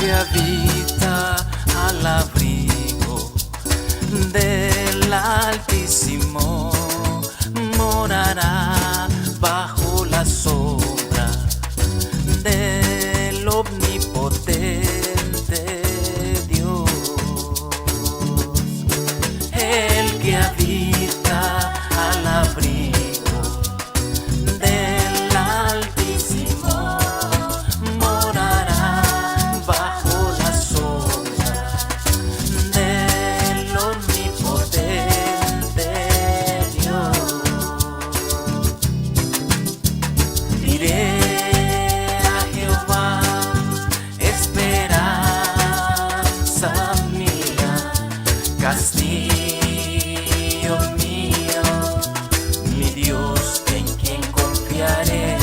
que habita al abrigo del Altísimo morará bajo la sombra del omnipotente Dios. El que habita al abrigo del Altísimo morará bajo la sombra del omnipotente Dios. Diré a Jehová, esperanza mía, castillo mío, mi Dios en quien confiaré.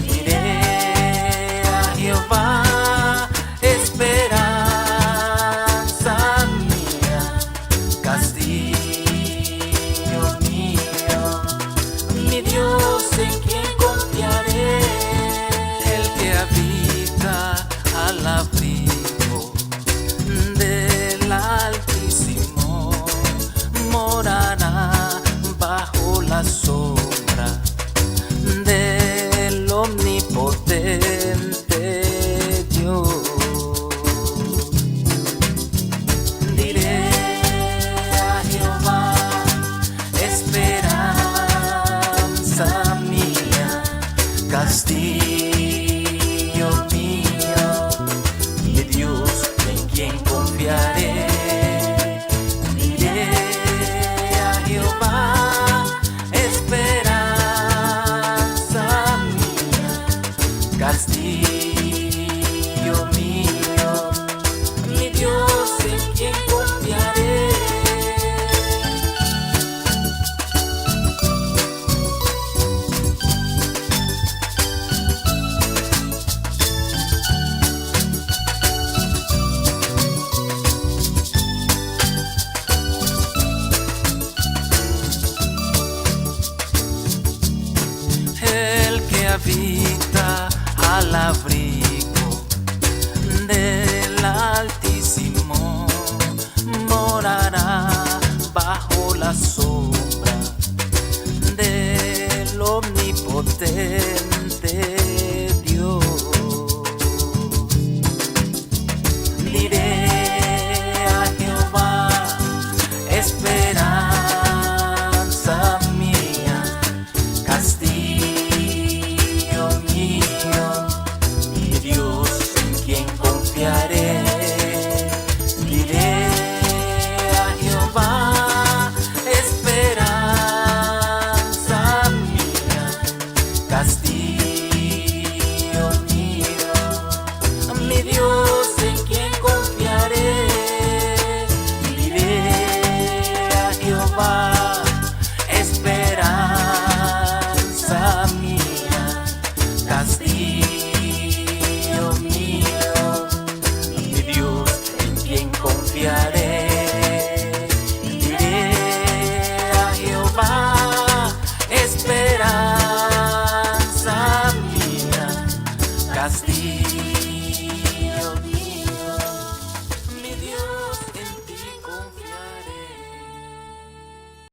Diré a Jehová, esperanza mía, castillo mío, mi Dios en quien confiaré. El que habita al abrigo del Altísimo morará bajo la sombra del omnipotente Dios. Diré a Jehová, esperanza mía, castillo mío, mi Dios en quien confiaré. Diré a Jehová, esperanza mía, castillo mío, mi Dios en quien confiaré. El que habita al abrigo del Altísimo morará bajo la sombra del omnipotente Dios. Diré a Jehová, esperanza mía, castillo mío, mi Dios en quien confiaré. Diré a Jehová, esperanza mía, castillo mío, mi Dios en quien confiaré. Diré a Jehová, esperanza mía, castillo mío, mi Dios en quien confiaré.